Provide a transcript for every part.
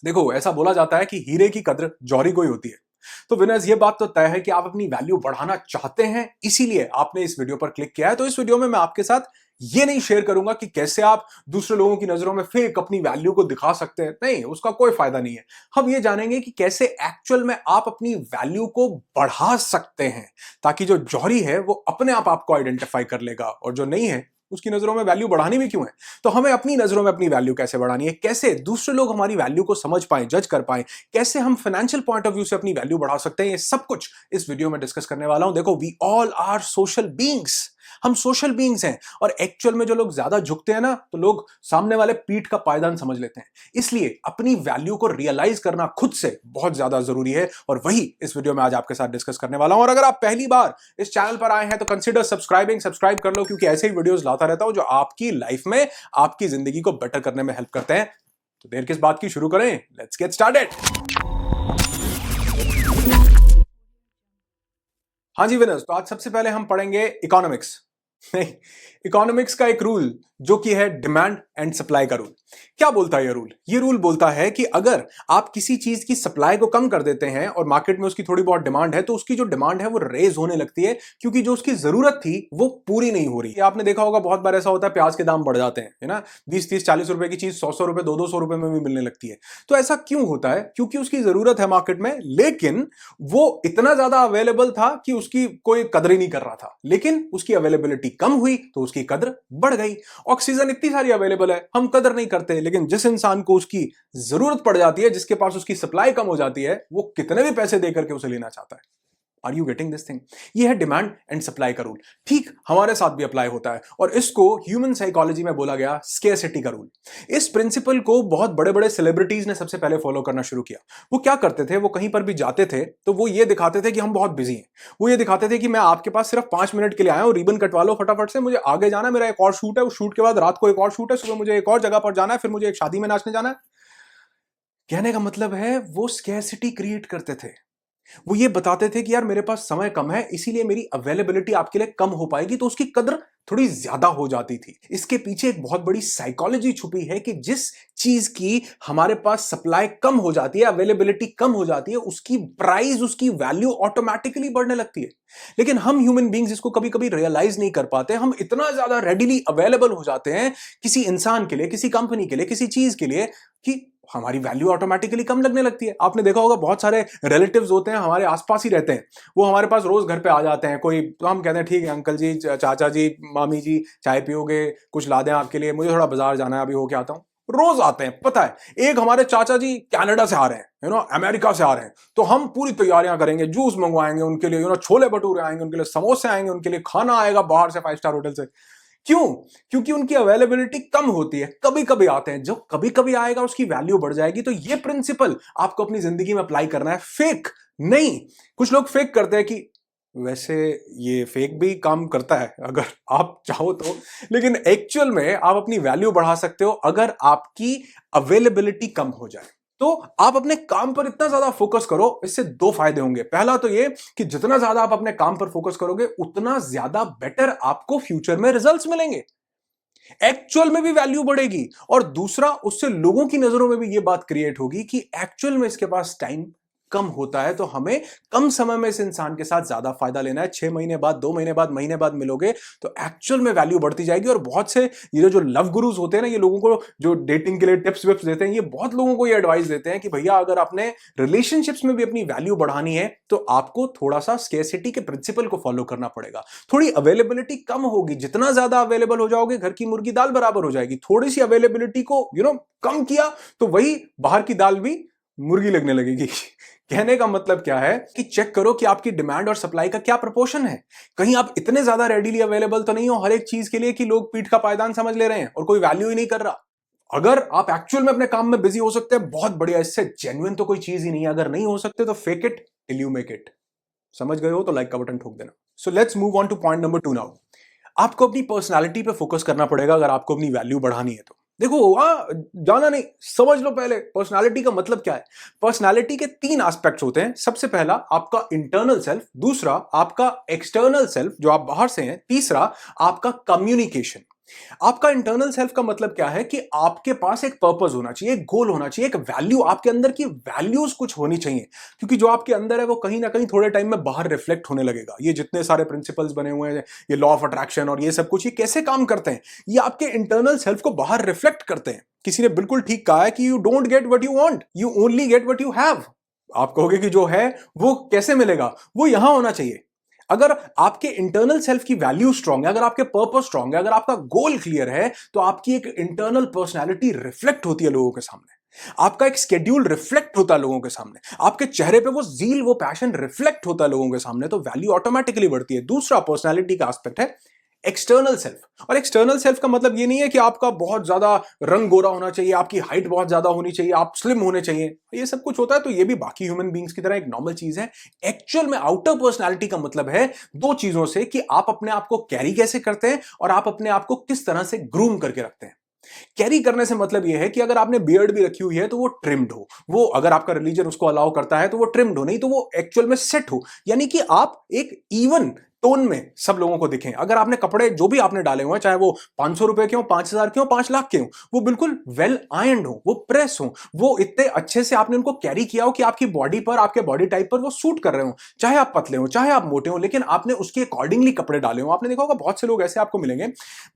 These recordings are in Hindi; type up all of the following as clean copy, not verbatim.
देखो, ऐसा बोला जाता है कि हीरे की कद्र जौहरी को ही होती है। तो विनर्स, ये बात तो तय है कि आप अपनी वैल्यू बढ़ाना चाहते हैं, इसीलिए आपने इस वीडियो पर क्लिक किया है। तो इस वीडियो में मैं आपके साथ ये नहीं शेयर करूंगा कि कैसे आप दूसरे लोगों की नजरों में फेक अपनी वैल्यू को दिखा सकते हैं, नहीं, उसका कोई फायदा नहीं है। हम ये जानेंगे कि कैसे एक्चुअल में आप अपनी वैल्यू को बढ़ा सकते हैं, ताकि जो जौहरी है वो अपने आप आपको आइडेंटिफाई कर लेगा, और जो नहीं है उसकी नजरों में वैल्यू बढ़ानी भी क्यों है। तो हमें अपनी नजरों में अपनी वैल्यू कैसे बढ़ानी है, कैसे दूसरे लोग हमारी वैल्यू को समझ पाए, जज कर पाए, कैसे हम फाइनेंशियल पॉइंट ऑफ व्यू से अपनी वैल्यू बढ़ा सकते हैं, ये सब कुछ इस वीडियो में डिस्कस करने वाला हूं। देखो, we all are social beings, हम सोशल बीइंग्स हैं, और एक्चुअल में जो लोग ज्यादा झुकते हैं ना, तो लोग सामने वाले पीठ का पायदान समझ लेते हैं। इसलिए अपनी वैल्यू को रियलाइज करना खुद से बहुत ज्यादा जरूरी है, और वही इस वीडियो में आज आपके साथ डिस्कस करने वाला हूं। और अगर आप पहली बार इस चैनल पर आए हैं तो कंसीडर सब्सक्राइब कर लो, क्योंकि ऐसे ही वीडियोस लाता रहता हूं जो आपकी लाइफ में, आपकी जिंदगी को बेटर करने में हेल्प करते हैं। तो देर किस बात की, शुरू करें, लेट्स गेट स्टार्टेड। हाँ जी विनर्स, तो आज सबसे पहले हम पढ़ेंगे इकोनॉमिक्स। नहीं, इकोनॉमिक्स का एक रूल जो कि है डिमांड एंड सप्लाई का रूल। क्या बोलता है ये रूल? ये रूल बोलता है कि अगर आप किसी चीज की सप्लाई को कम कर देते हैं और मार्केट में उसकी थोड़ी बहुत डिमांड है, तो उसकी जो डिमांड है वो रेज होने लगती है, क्योंकि जो उसकी जरूरत थी वो पूरी नहीं हो रही। आपने देखा होगा, बहुत बार ऐसा होता है, प्याज के दाम बढ़ जाते हैं, है ना, 20-30-40 रुपए की चीज 100 रुपए, 200 रुपए में भी मिलने लगती है। तो ऐसा क्यों होता है? क्योंकि उसकी जरूरत है मार्केट में, लेकिन वो इतना ज्यादा अवेलेबल था कि उसकी कोई कदर ही नहीं कर रहा था। लेकिन उसकी अवेलेबिलिटी कम हुई तो उसकी कदर बढ़ गई। ऑक्सीजन इतनी सारी अवेलेबल है, हम कदर नहीं करते, लेकिन जिस इंसान को उसकी जरूरत पड़ जाती है, जिसके पास उसकी सप्लाई कम हो जाती है, वो कितने भी पैसे देकर के उसे लेना चाहता है। Are you getting this thing? ये है डिमांड एंड सप्लाई का रूल। ठीक हमारे साथ भी अप्लाई होता है, और इसको ह्यूमन साइकोलॉजी में बोला गया स्केर्सिटी का रूल। इस प्रिंसिपल को बहुत बड़े बड़े सेलिब्रिटीज ने सबसे पहले फॉलो करना शुरू किया। वो क्या करते थे, वो कहीं पर भी जाते थे तो वो ये दिखाते थे कि हम बहुत बिजी हैं। वो ये दिखाते थे कि मैं आपके पास सिर्फ 5 मिनट के लिए आया हूं, रिबन कटवा लो फटाफट से, मुझे आगे जाना है, मेरा एक और शूट है, उस शूट के बाद रात को एक और शूट है, सुबह मुझे एक और जगह पर जाना है, फिर मुझे एक शादी में नाचने जाना है। कहने का मतलब है, वो स्केर्सिटी क्रिएट करते थे। वो ये बताते थे कि यार मेरे पास समय कम है, इसीलिए मेरी अवेलेबिलिटी आपके लिए कम हो पाएगी, तो उसकी कदर थोड़ी ज्यादा हो जाती थी। इसके पीछे एक बहुत बड़ी साइकोलॉजी छुपी है कि जिस चीज की हमारे पास सप्लाई कम हो जाती है, अवेलेबिलिटी कम हो जाती है, उसकी प्राइस, उसकी वैल्यू ऑटोमेटिकली बढ़ने लगती है। लेकिन हम ह्यूमन बींग्स इसको कभी कभी रियलाइज नहीं कर पाते। हम इतना ज्यादा रेडिली अवेलेबल हो जाते हैं किसी इंसान के लिए, किसी कंपनी के लिए, किसी चीज के लिए, कि हमारी वैल्यू ऑटोमेटिकली कम लगने लगती है। आपने देखा होगा, बहुत सारे रिलेटिव्स होते हैं, हमारे आसपास ही रहते हैं, वो हमारे पास रोज घर पे आ जाते हैं। कोई तो हम कहते हैं ठीक है अंकल जी, चाचा जी, मामी जी, चाय पियोगे, कुछ ला दें आपके लिए, मुझे थोड़ा बाजार जाना है, अभी होके आता हूं। रोज आते हैं। पता है, एक हमारे चाचा जी कनाडा से आ रहे हैं, अमेरिका से आ रहे हैं, तो हम पूरी तैयारियां करेंगे, जूस मंगवाएंगे उनके लिए, छोले भटूरे आएंगे उनके लिए, समोसे आएंगे उनके लिए, खाना आएगा बाहर से 5 स्टार होटल से। क्यों? क्योंकि उनकी अवेलेबिलिटी कम होती है। कभी कभी आते हैं, जो कभी कभी आएगा उसकी वैल्यू बढ़ जाएगी। तो ये प्रिंसिपल आपको अपनी जिंदगी में अप्लाई करना है, फेक नहीं। कुछ लोग फेक करते हैं कि वैसे ये फेक भी काम करता है अगर आप चाहो तो, लेकिन एक्चुअल में आप अपनी वैल्यू बढ़ा सकते हो अगर आपकी अवेलेबिलिटी कम हो जाए। तो आप अपने काम पर इतना ज्यादा फोकस करो, इससे 2 फायदे होंगे। पहला तो ये कि जितना ज्यादा आप अपने काम पर फोकस करोगे, उतना ज्यादा बेटर आपको फ्यूचर में रिजल्ट्स मिलेंगे, एक्चुअल में भी वैल्यू बढ़ेगी। और दूसरा, उससे लोगों की नजरों में भी ये बात क्रिएट होगी कि एक्चुअल में इसके पास टाइम कम होता है, तो हमें कम समय में इस इंसान के साथ ज्यादा फायदा लेना है। 6 महीने बाद, 2 महीने बाद, महीने बाद मिलोगे तो एक्चुअल में वैल्यू बढ़ती जाएगी। और बहुत से ये जो लव गुरुज होते हैं ना, ये लोगों को जो डेटिंग के लिए टिप्स विप्स देते हैं, ये बहुत लोगों को ये एडवाइस देते हैं कि भैया अगर आपने रिलेशनशिप्स में भी अपनी वैल्यू बढ़ानी है, तो आपको थोड़ा सा स्केर्सिटी के प्रिंसिपल को फॉलो करना पड़ेगा। थोड़ी अवेलेबिलिटी कम होगी, जितना ज्यादा अवेलेबल हो जाओगे, घर की मुर्गी दाल बराबर हो जाएगी। थोड़ी सी अवेलेबिलिटी को कम किया तो वही बाहर की दाल भी मुर्गी लगने लगेगी। कहने का मतलब क्या है कि चेक करो कि आपकी डिमांड और सप्लाई का क्या प्रोपोर्शन है। कहीं आप इतने ज्यादा रेडीली अवेलेबल तो नहीं हो हर एक चीज के लिए कि लोग पीठ का पायदान समझ ले रहे हैं और कोई वैल्यू ही नहीं कर रहा। अगर आप एक्चुअल में अपने काम में बिजी हो सकते हैं, बहुत बढ़िया, इससे जेन्युइन तो कोई चीज ही नहीं है। अगर नहीं हो सकते तो fake it till you make it. समझ गए हो तो लाइक का बटन ठोक देना। So let's move on two point number 2 now. आपको अपनी पर्सनालिटी पे फोकस करना पड़ेगा अगर आपको अपनी वैल्यू बढ़ानी है तो। देखो, जाना नहीं, समझ लो पहले पर्सनालिटी का मतलब क्या है। पर्सनालिटी के 3 एस्पेक्ट्स होते हैं। सबसे पहला आपका इंटरनल सेल्फ, दूसरा आपका एक्सटर्नल सेल्फ जो आप बाहर से हैं, तीसरा आपका कम्युनिकेशन। आपका इंटरनल सेल्फ का मतलब क्या है कि आपके पास एक पर्पस होना चाहिए, एक गोल होना चाहिए, एक वैल्यू, आपके अंदर की वैल्यूज कुछ होनी चाहिए, क्योंकि जो आपके अंदर है वो कहीं ना कहीं थोड़े टाइम में बाहर रिफ्लेक्ट होने लगेगा। ये जितने सारे प्रिंसिपल्स बने हुए हैं, ये लॉ ऑफ अट्रैक्शन और ये सब कुछ, ये कैसे काम करते हैं? ये आपके इंटरनल सेल्फ को बाहर रिफ्लेक्ट करते हैं। किसी ने बिल्कुल ठीक कहा है कि you don't get what you want, you only get what you have. आप कहोगे कि जो है वो कैसे मिलेगा? वो यहां होना चाहिए। अगर आपके इंटरनल सेल्फ की वैल्यू स्ट्रांग है, अगर आपके पर्पस स्ट्रांग है, अगर आपका गोल क्लियर है, तो आपकी एक इंटरनल पर्सनैलिटी रिफ्लेक्ट होती है लोगों के सामने। आपका एक स्केड्यूल रिफ्लेक्ट होता है लोगों के सामने, आपके चेहरे पे वो जील, वो पैशन रिफ्लेक्ट होता है लोगों के सामने, तो वैल्यू ऑटोमेटिकली बढ़ती है। दूसरा पर्सनैलिटी का एस्पेक्ट है एक्सटर्नल सेल्फ। और एक्सटर्नल सेल्फ का मतलब ये नहीं है कि आपका बहुत ज्यादा रंग गोरा होना चाहिए, आपकी हाइट बहुत ज्यादा होनी चाहिए, आप स्लिम होने चाहिए, ये सब कुछ होता है तो ये भी बाकी ह्यूमन बींग्स की तरह एक नॉर्मल चीज है। एक्चुअल में आउटर पर्सनैलिटी का मतलब है दो चीजों से, कि आप अपने आप को कैरी कैसे करते हैं और आप अपने आप को किस तरह से ग्रूम करके रखते हैं। कैरी करने से मतलब यह है कि अगर आपने बियर्ड भी रखी हुई है तो वो ट्रिम्ड हो, वो अगर आपका रिलीजन उसको अलाउ करता है तो वो ट्रिम्ड हो, नहीं तो वो एक्चुअल में सेट हो, यानी कि आप एक इवन टोन में सब लोगों को दिखें। अगर आपने कपड़े जो भी आपने डाले हुए हैं, चाहे वो 500 रुपए के हो, 5,000 के हो, 5 लाख के हो, वो बिल्कुल वेल आयर्न्ड हो, वो प्रेस हो, वो इतने अच्छे से आपने उनको कैरी किया हो कि आपकी बॉडी पर, आपके बॉडी टाइप पर वो सूट कर रहे हो। चाहे आप पतले हो, चाहे आप मोटे हो, लेकिन आपने उसके अकॉर्डिंगली कपड़े डाले हो। आपने देखा होगा बहुत से लोग ऐसे आपको मिलेंगे,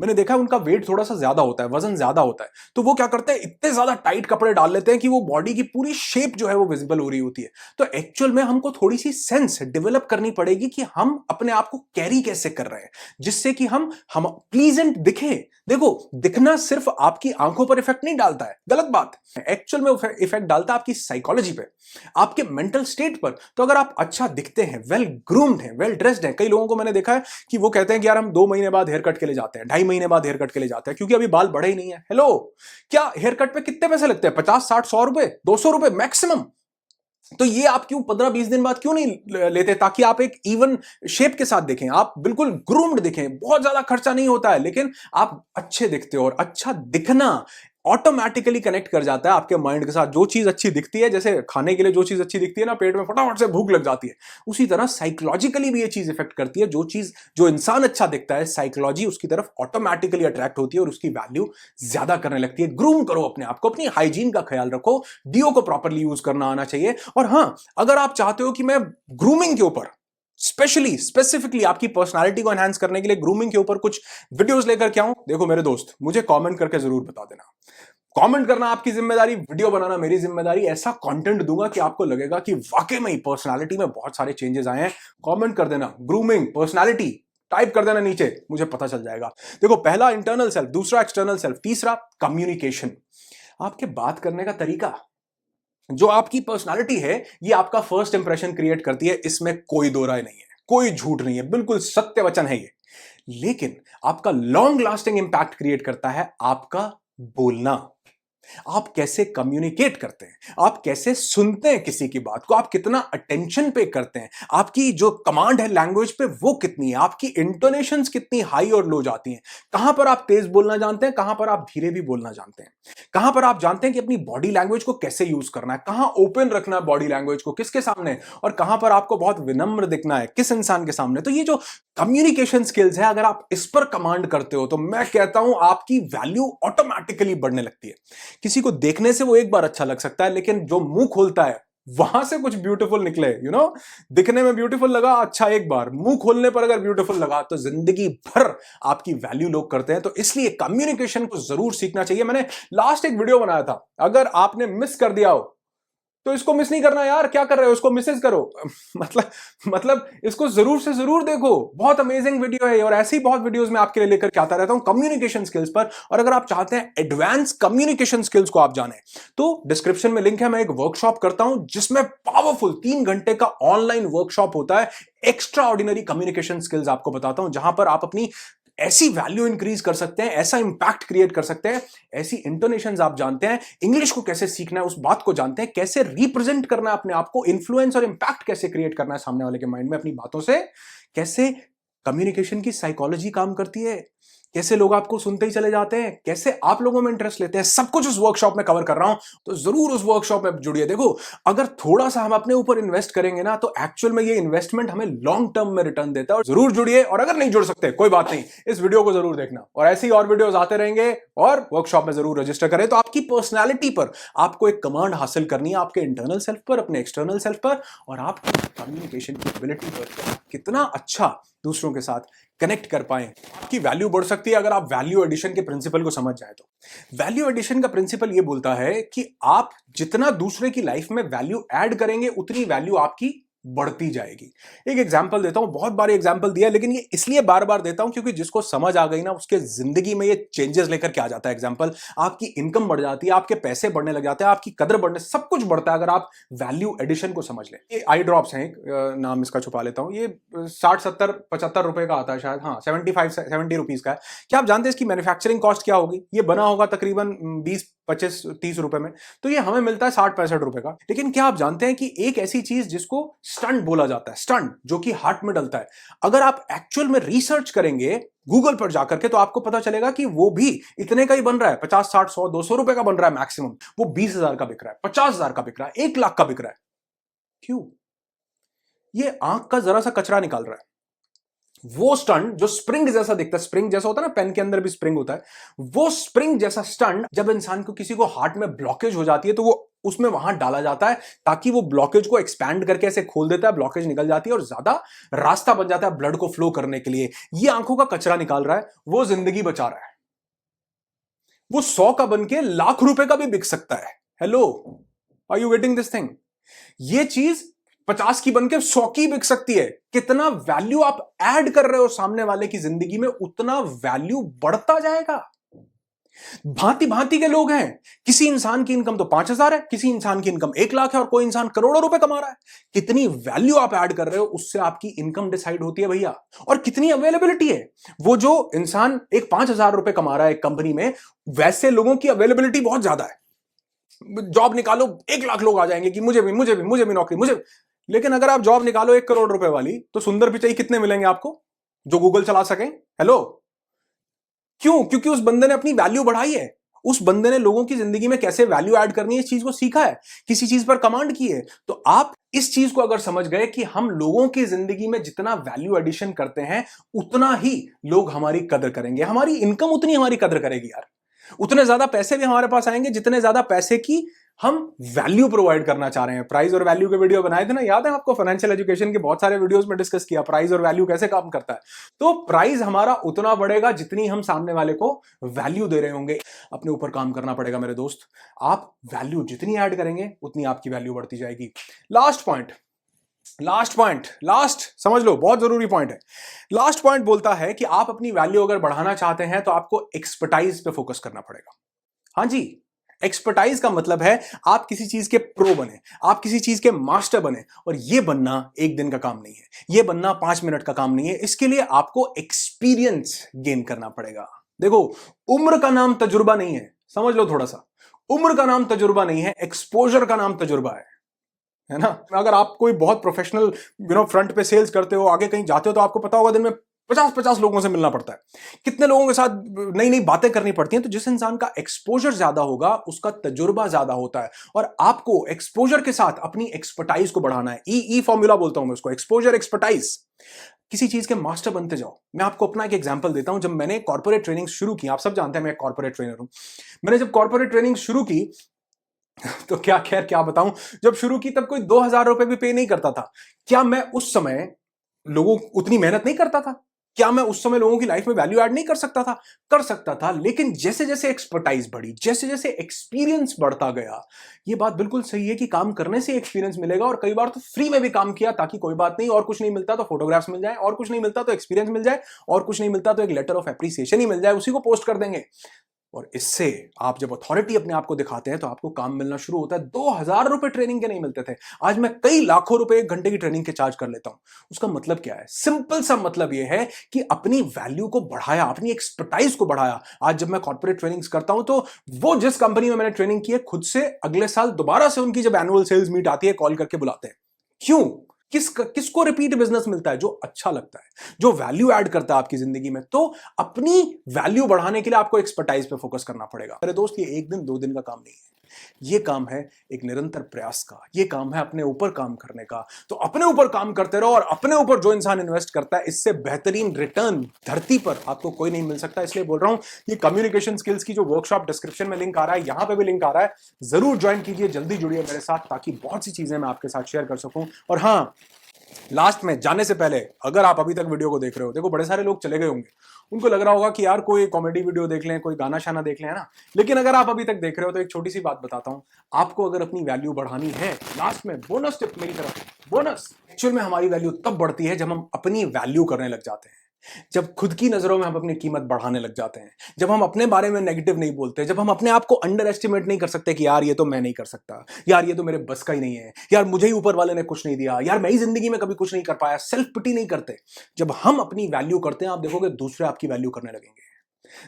मैंने देखा है उनका वेट थोड़ा सा ज्यादा होता है, वजन ज्यादा होता है, तो वो क्या करते हैं, इतने ज्यादा टाइट कपड़े डाल लेते हैं कि वो बॉडी की पूरी शेप जो है वो विजिबल हो रही होती है। तो एक्चुअल में हमको थोड़ी सी सेंस डेवलप करनी पड़ेगी कि हम अपने आप को कैरी कैसे कर रहे हैं, जिससे कि हम प्लीजेंट दिखे। देखो, दिखना सिर्फ आपकी आंखों पर इफेक्ट नहीं डालता है, गलत बात है। एक्चुअल में इफेक्ट डालता है आपकी साइकोलॉजी पे, आपके मेंटल स्टेट पर। तो अगर आप अच्छा दिखते हैं, वेल ग्रूम्ड हैं, वेल ड्रेस्ड हैं, कई लोगों को मैंने देखा है कि वो कहते हैं कि यार हम 2 महीने बाद हेयर कट के लिए जाते हैं, 2.5 महीने बाद हेयर कट के लिए जाते हैं, क्योंकि अभी बाल बढ़े ही नहीं है। हेलो, क्या हेयर कट पे कितने पैसे लगते हैं? 50, 60, 100 रुपए, 200 रुपए मैक्सिमम। तो ये आप क्यों 15-20 दिन बाद क्यों नहीं लेते, ताकि आप एक इवन शेप के साथ दिखें, आप बिल्कुल ग्रूम्ड दिखें। बहुत ज्यादा खर्चा नहीं होता है, लेकिन आप अच्छे दिखते हो, और अच्छा दिखना ऑटोमेटिकली कनेक्ट कर जाता है आपके माइंड के साथ। जो चीज अच्छी दिखती है, जैसे खाने के लिए जो चीज अच्छी दिखती है ना, पेट में फटाफट से भूख लग जाती है, उसी तरह साइकोलॉजिकली भी ये चीज इफेक्ट करती है। जो चीज, जो इंसान अच्छा दिखता है, साइकोलॉजी उसकी तरफ ऑटोमेटिकली अट्रैक्ट होती है और उसकी वैल्यू ज्यादा करने लगती है। ग्रूम करो अपने आप को, अपनी हाइजीन का ख्याल रखो, डीओ को प्रॉपरली यूज करना आना चाहिए। और हां, अगर आप चाहते हो कि मैं ग्रूमिंग के ऊपर स्पेसिफिकली आपकी पर्सनालिटी को एनहांस करने के लिए ग्रूमिंग के ऊपर कुछ वीडियोस लेकर के आऊं, देखो मेरे दोस्त, मुझे कमेंट करके जरूर बता देना। कमेंट करना आपकी जिम्मेदारी, वीडियो बनाना मेरी जिम्मेदारी। ऐसा कंटेंट दूंगा कि आपको लगेगा कि वाकई में पर्सनालिटी में बहुत सारे चेंजेस आए हैं। कमेंट कर देना ग्रूमिंग पर्सनालिटी, टाइप कर देना नीचे, मुझे पता चल जाएगा। देखो, पहला इंटरनल सेल्फ, दूसरा एक्सटर्नल सेल्फ, तीसरा कम्युनिकेशन। आपके बात करने का तरीका, जो आपकी पर्सनालिटी है, ये आपका फर्स्ट इंप्रेशन क्रिएट करती है, इसमें कोई दो राय नहीं है, कोई झूठ नहीं है, बिल्कुल सत्य वचन है ये। लेकिन आपका लॉन्ग लास्टिंग इंपैक्ट क्रिएट करता है आपका बोलना। आप कैसे कम्युनिकेट करते हैं, आप कैसे सुनते हैं किसी की बात को, आप कितना अटेंशन पे करते हैं, आपकी जो कमांड है लैंग्वेज पे वो कितनी है, आपकी इंटोनेशंस कितनी हाई और लो जाती हैं, कहां पर आप तेज बोलना जानते हैं, कहां पर आप धीरे भी बोलना जानते हैं, कहां पर आप जानते हैं कि अपनी बॉडी लैंग्वेज को कैसे यूज करना है, कहां ओपन रखना है बॉडी लैंग्वेज को, किसके सामने, और कहां पर आपको बहुत विनम्र दिखना है, किस इंसान के सामने। तो ये जो कम्युनिकेशन स्किल्स है, अगर आप इस पर कमांड करते हो, तो मैं कहता हूं आपकी वैल्यू ऑटोमेटिकली बढ़ने लगती है। किसी को देखने से वो एक बार अच्छा लग सकता है, लेकिन जो मुंह खोलता है वहां से कुछ ब्यूटीफुल निकले, दिखने में ब्यूटीफुल लगा, अच्छा, एक बार मुंह खोलने पर अगर ब्यूटीफुल लगा, तो जिंदगी भर आपकी वैल्यू लोग करते हैं। तो इसलिए कम्युनिकेशन को जरूर सीखना चाहिए। मैंने लास्ट एक वीडियो बनाया था, अगर आपने मिस कर दिया हो तो इसको मिस नहीं करना यार, क्या कर रहे हो, इसको मिसेज करो। मतलब इसको जरूर से जरूर देखो, बहुत अमेजिंग वीडियो है। और ऐसी बहुत वीडियोस मैं आपके लिए लेकर के आता रहता हूं कम्युनिकेशन स्किल्स पर। और अगर आप चाहते हैं एडवांस कम्युनिकेशन स्किल्स को आप जाने, तो डिस्क्रिप्शन में लिंक है, मैं एक वर्कशॉप करता हूं जिसमें पावरफुल 3 घंटे का ऑनलाइन वर्कशॉप होता है। एक्स्ट्रा ऑर्डिनरी कम्युनिकेशन स्किल्स आपको बताता हूं, जहां पर आप अपनी ऐसी वैल्यू इंक्रीज कर सकते हैं, ऐसा इंपैक्ट क्रिएट कर सकते हैं, ऐसी इंटोनेशंस आप जानते हैं, इंग्लिश को कैसे सीखना है उस बात को जानते हैं, कैसे रिप्रेजेंट करना है अपने आप को, इन्फ्लुएंस और इंपैक्ट कैसे क्रिएट करना है सामने वाले के माइंड में अपनी बातों से, कैसे कम्युनिकेशन की साइकोलॉजी काम करती है, कैसे लोग आपको सुनते ही चले जाते हैं, कैसे आप लोगों में इंटरेस्ट लेते हैं, सब कुछ उस वर्कशॉप में कवर कर रहा हूं, तो जरूर उस वर्कशॉप में जुड़िए। देखो, अगर थोड़ा सा हम अपने ऊपर इन्वेस्ट करेंगे ना, तो एक्चुअल में ये इन्वेस्टमेंट हमें लॉन्ग टर्म में रिटर्न देता है। और जरूर जुड़िए, और अगर नहीं जुड़ सकते कोई बात नहीं, इस वीडियो को जरूर देखना, और ऐसे ही और वीडियोस आते रहेंगे। और वर्कशॉप में जरूर रजिस्टर करें। तो आपकी पर्सनैलिटी पर आपको एक कमांड हासिल करनी है, आपके इंटरनल सेल्फ पर, अपने एक्सटर्नल सेल्फ पर, और आपकी कम्युनिकेशन की एबिलिटी पर, कितना अच्छा दूसरों के साथ कनेक्ट कर पाए। आपकी वैल्यू बढ़ सकती है अगर आप वैल्यू एडिशन के प्रिंसिपल को समझ जाए। तो वैल्यू एडिशन का प्रिंसिपल यह बोलता है कि आप जितना दूसरे की लाइफ में वैल्यू ऐड करेंगे, उतनी वैल्यू आपकी बढ़ती जाएगी। एक एग्जांपल देता हूं, बहुत बार एग्जांपल दिया, लेकिन ये इसलिए बार बार देता हूं क्योंकि जिसको समझ आ गई ना, उसके जिंदगी में ये चेंजेस लेकर के आ जाता है। एग्जांपल, आपकी इनकम बढ़ जाती है, आपके पैसे बढ़ने लग जाते हैं, आपकी कदर बढ़ने, सब कुछ बढ़ता है अगर आप वैल्यू एडिशन को समझ लें। ये आई ड्रॉप्स हैं, नाम इसका छुपा लेता हूं, ये 60-70-75 रुपए का आता है शायद, हाँ 75-70 रुपीज का है। क्या आप जानते हैं इसकी मैन्युफैक्चरिंग कॉस्ट क्या होगी? ये बना होगा तकरीबन 20-25-30 रुपए में, तो ये हमें मिलता है 60-65 रुपए का। लेकिन क्या आप जानते हैं कि एक ऐसी चीज जिसको स्टंट बोला जाता है, स्टंट जो कि हार्ट में डलता है, अगर आप एक्चुअल में रिसर्च करेंगे गूगल पर जाकर के, तो आपको पता चलेगा कि वो भी इतने का ही बन रहा है, 50-60-100-200 रुपए का बन रहा है मैक्सिमम। वो 20,000 का बिक रहा है, 50,000 का बिक रहा है, 1 लाख का बिक रहा है। क्यों? ये आंख का जरा सा कचरा निकाल रहा है। वो स्टंट जो स्प्रिंग जैसा दिखता है, स्प्रिंग जैसा होता है ना, पेन के अंदर भी स्प्रिंग होता है, वो स्प्रिंग जैसा स्टंट जब इंसान को, किसी को हार्ट में ब्लॉकेज हो जाती है, तो वो उसमें वहां डाला जाता है ताकि वो ब्लॉकेज को एक्सपैंड करके ऐसे खोल देता है, ब्लॉकेज निकल जाती है और ज्यादा रास्ता बन जाता है ब्लड को फ्लो करने के लिए। ये आंखों का कचरा निकाल रहा है, वो जिंदगी बचा रहा है। वो 100 का बन के लाख रुपए का भी बिक सकता है। Hello, are you waiting this thing? ये चीज 50 की बनके 100 की बिक सकती है। कितना वैल्यू आप ऐड कर रहे हो सामने वाले की जिंदगी में, उतना वैल्यू बढ़ता जाएगा। भांति भांति के लोग हैं। किसी इंसान की इनकम तो 5,000 है, किसी इंसान की इनकम 1 लाख है, और कोई इंसान करोड़ों रुपए कमा रहा है। कितनी वैल्यू आप ऐड कर रहे हो, उससे आपकी इनकम डिसाइड होती है भैया। और कितनी अवेलेबिलिटी है। वो जो इंसान एक 5,000 रुपए कमा रहा है एक कंपनी में, वैसे लोगों की अवेलेबिलिटी बहुत ज्यादा है। जॉब निकालो, 1 लाख लोग आ जाएंगे कि मुझे भी नौकरी, मुझे। लेकिन अगर आप जॉब निकालो 1 करोड़ रुपए वाली, तो सुंदर पिचाई कितने मिलेंगे आपको जो गूगल चला सके? हेलो, क्यों? क्योंकि उस बंदे ने अपनी वैल्यू बढ़ाई है। उस बंदे ने लोगों की जिंदगी में कैसे वैल्यू ऐड करनी है, इस चीज को सीखा है, किसी चीज पर कमांड की है। तो आप इस चीज को अगर समझ गए कि हम लोगों की जिंदगी में जितना वैल्यू एडिशन करते हैं, उतना ही लोग हमारी कदर करेंगे, हमारी इनकम उतनी हमारी कदर करेगी यार। उतने ज्यादा पैसे भी हमारे पास आएंगे जितने ज्यादा पैसे की हम वैल्यू प्रोवाइड करना चाह रहे हैं। प्राइस और वैल्यू के वीडियो बनाए थे ना, याद है आपको? फाइनेंशियल एजुकेशन के बहुत सारे वीडियोस में डिस्कस किया प्राइस और वैल्यू कैसे काम करता है। तो प्राइस हमारा उतना बढ़ेगा जितनी हम सामने वाले को वैल्यू दे रहे होंगे। अपने ऊपर काम करना पड़ेगा मेरे दोस्त। आप वैल्यू जितनी ऐड करेंगे, उतनी आपकी वैल्यू बढ़ती जाएगी। लास्ट समझ लो, बहुत जरूरी पॉइंट है। लास्ट पॉइंट बोलता है कि आप अपनी वैल्यू अगर बढ़ाना चाहते हैं, तो आपको एक्सपर्टाइज पे फोकस करना पड़ेगा। हाँ जी, एक्सपर्टाइज का मतलब है आप किसी चीज के प्रो बने, आप किसी चीज के मास्टर बने। और यह बनना एक दिन का काम नहीं है, यह बनना 5 मिनट का काम नहीं है। इसके लिए आपको एक्सपीरियंस गेन करना पड़ेगा। देखो, उम्र का नाम तजुर्बा नहीं है, समझ लो थोड़ा सा। उम्र का नाम तजुर्बा नहीं है, एक्सपोजर का नाम तजुर्बा है ना? अगर आप कोई बहुत प्रोफेशनल फ्रंट पे सेल्स करते हो, आगे कहीं जाते हो, तो आपको पता होगा दिन में 50-50 लोगों से मिलना पड़ता है, कितने लोगों के साथ नई नई बातें करनी पड़ती हैं। तो जिस इंसान का एक्सपोजर ज्यादा होगा, उसका तजुर्बा ज्यादा होता है। और आपको एक्सपोजर के साथ अपनी एक्सपर्टाइज को बढ़ाना है। ई फॉर्मूला बोलता हूं मैं उसको, एक्सपोजर एक्सपर्टाइज। किसी चीज के मास्टर बनते जाओ। मैं आपको अपना एक एग्जांपल देता हूं। जब मैंने कॉर्पोरेट ट्रेनिंग शुरू की, आप सब जानते हैं मैं कॉर्पोरेट ट्रेनर हूं, मैंने जब कॉर्पोरेट ट्रेनिंग शुरू की, तो क्या बताऊं, जब शुरू की तब कोई 2,000 रुपए भी पे नहीं करता था। क्या मैं उस समय लोगों उतनी मेहनत नहीं करता था? क्या मैं उस समय लोगों की लाइफ में वैल्यू ऐड नहीं कर सकता था? कर सकता था। लेकिन जैसे जैसे एक्सपर्टाइज बढ़ी, जैसे जैसे एक्सपीरियंस बढ़ता गया, ये बात बिल्कुल सही है कि काम करने से एक्सपीरियंस मिलेगा। और कई बार तो फ्री में भी काम किया, ताकि कोई बात नहीं, और कुछ नहीं मिलता तो फोटोग्राफ्स मिल जाए, और कुछ नहीं मिलता तो एक्सपीरियंस मिल जाए, और कुछ नहीं मिलता तो एक लेटर ऑफ एप्रिसिएशन ही मिल जाए, उसी को पोस्ट कर देंगे। और इससे आप जब अथॉरिटी अपने आप को दिखाते हैं, तो आपको काम मिलना शुरू होता है। 2,000 रुपए ट्रेनिंग के नहीं मिलते थे, आज मैं कई लाखों रुपए 1 घंटे की ट्रेनिंग के चार्ज कर लेता हूं। उसका मतलब क्या है? सिंपल सा मतलब यह है कि अपनी वैल्यू को बढ़ाया, अपनी एक्सपर्टाइज को बढ़ाया। आज जब मैं कॉर्पोरेट ट्रेनिंग्स करता हूं, तो वो जिस कंपनी में मैंने ट्रेनिंग की है, खुद से अगले साल दोबारा से उनकी जब एनुअल सेल्स मीट आती है, कॉल करके बुलाते हैं। क्यों? किसको रिपीट बिजनेस मिलता है? जो अच्छा लगता है, जो वैल्यू ऐड करता है आपकी जिंदगी में। तो अपनी वैल्यू बढ़ाने के लिए आपको एक्सपर्टाइज पे फोकस करना पड़ेगा। मेरे दोस्त, ये एक दिन दो दिन का काम नहीं है, ये काम है एक निरंतर प्रयास का, ये काम है अपने ऊपर काम करने का। तो अपने ऊपर काम करते रहो, और अपने ऊपर जो इंसान इन्वेस्ट करता है, इससे बेहतरीन रिटर्न धरती पर आपको कोई नहीं मिल सकता। इसलिए बोल रहा हूं, ये कम्युनिकेशन स्किल्स की जो वर्कशॉप डिस्क्रिप्शन में लिंक आ रहा है, यहां पे भी लिंक आ रहा है, जरूर ज्वाइन कीजिए, जल्दी जुड़िए मेरे साथ, ताकि बहुत सी चीजें मैं आपके साथ शेयर कर सकूं। और हाँ, लास्ट में जाने से पहले, अगर आप अभी तक वीडियो को देख रहे हो, देखो बड़े सारे लोग चले गए होंगे, उनको लग रहा होगा कि यार कोई कॉमेडी वीडियो देख लें, कोई गाना शाना देख लें, है ना। लेकिन अगर आप अभी तक देख रहे हो तो एक छोटी सी बात बताता हूं, आपको अगर अपनी वैल्यू बढ़ानी है, लास्ट में बोनस टिप मेरी तरफ, बोनस। एक्चुअल में हमारी वैल्यू तब बढ़ती है जब हम अपनी वैल्यू करने लग जाते हैं, जब खुद की नजरों में हम अपनी कीमत बढ़ाने लग जाते हैं, जब हम अपने बारे में नेगेटिव नहीं बोलते, जब हम अपने आप को अंडर एस्टिमेट नहीं कर सकते कि यार ये तो मैं नहीं कर सकता, यार ये तो मेरे बस का ही नहीं है, यार मुझे ही ऊपर वाले ने कुछ नहीं दिया, यार मैं ही जिंदगी में कभी कुछ नहीं कर पाया, सेल्फ पिटी नहीं करते। जब हम अपनी वैल्यू करते हैं, आप देखोगे दूसरे आपकी वैल्यू करने लगेंगे।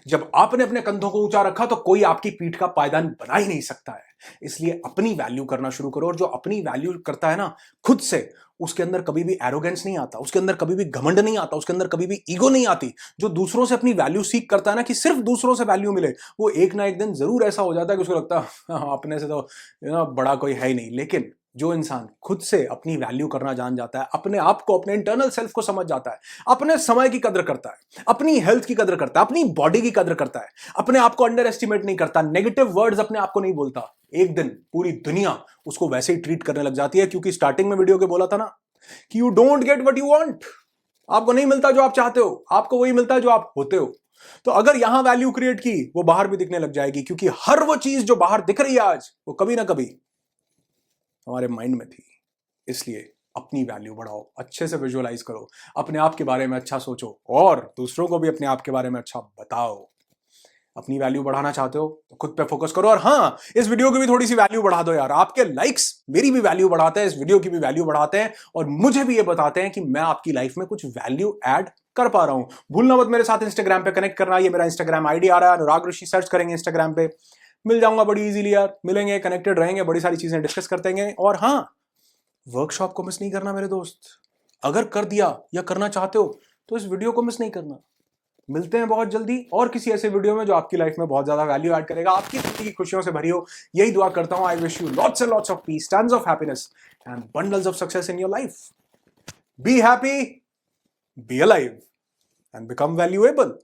जब आपने अपने कंधों को ऊंचा रखा तो कोई आपकी पीठ का पायदान बना ही नहीं सकता है। इसलिए अपनी वैल्यू करना शुरू करो, और जो अपनी वैल्यू करता है ना खुद से, उसके अंदर कभी भी एरोगेंस नहीं आता, उसके अंदर कभी भी घमंड नहीं आता, उसके अंदर कभी भी ईगो नहीं आती। जो दूसरों से अपनी वैल्यू सीख करता है ना, कि सिर्फ दूसरों से वैल्यू मिले, वो एक ना एक दिन जरूर ऐसा हो जाता है कि उसको लगता है अपने से तो बड़ा कोई है ही नहीं। लेकिन जो इंसान खुद से अपनी वैल्यू करना जान जाता है, अपने आप को, अपने इंटरनल सेल्फ को समझ जाता है, अपने समय की कदर करता है, अपनी हेल्थ की कदर करता है, अपनी बॉडी की कदर करता है, अपने आप को अंडर एस्टिमेट नहीं करता, नेगेटिव वर्ड्स अपने आप को नहीं बोलता, एक दिन पूरी दुनिया उसको वैसे ही ट्रीट करने लग जाती है। क्योंकि स्टार्टिंग में वीडियो के बोला था ना कि you don't get what you want, आपको नहीं मिलता जो आप चाहते हो, आपको वही मिलता है जो आप होते हो। तो अगर यहां वैल्यू क्रिएट की, वो बाहर भी दिखने लग जाएगी, क्योंकि हर वो चीज जो बाहर दिख रही है आज, वो कभी ना कभी हमारे माइंड में थी। इसलिए अपनी वैल्यू बढ़ाओ, अच्छे से विजुअलाइज करो, अपने आप के बारे में अच्छा सोचो, और दूसरों को भी अपने आप के बारे में अच्छा बताओ। अपनी वैल्यू बढ़ाना चाहते हो तो खुद पे फोकस करो। और हाँ, इस वीडियो की भी थोड़ी सी वैल्यू बढ़ा दो यार। आपके लाइक्स मेरी भी वैल्यू बढ़ाते हैं, इस वीडियो की भी वैल्यू बढ़ाते हैं, और मुझे भी ये बताते हैं कि मैं आपकी लाइफ में कुछ वैल्यू ऐड कर पा रहा हूं। भूलना मत मेरे साथ इंस्टाग्राम पे कनेक्ट करना। ये मेरा इंस्टाग्राम आईडी आ रहा है, अनुराग ऋषि सर्च करेंगे इंस्टाग्राम पे, मिल जाऊंगा बड़ी इजीली यार। मिलेंगे, कनेक्टेड रहेंगे, बड़ी सारी चीजें डिस्कस करते हैं। और हाँ, वर्कशॉप को मिस नहीं करना मेरे दोस्त। अगर कर दिया या करना चाहते हो तो इस वीडियो को मिस नहीं करना। मिलते हैं बहुत जल्दी और किसी ऐसे वीडियो में जो आपकी लाइफ में बहुत ज्यादा वैल्यू ऐड करेगा, आपकी जिंदगी खुशियों से भरी हो। यही दुआ करता हूं। I wish you lots and lots of peace, tons of happiness and bundles of success in your life. Be happy, be alive and become valuable.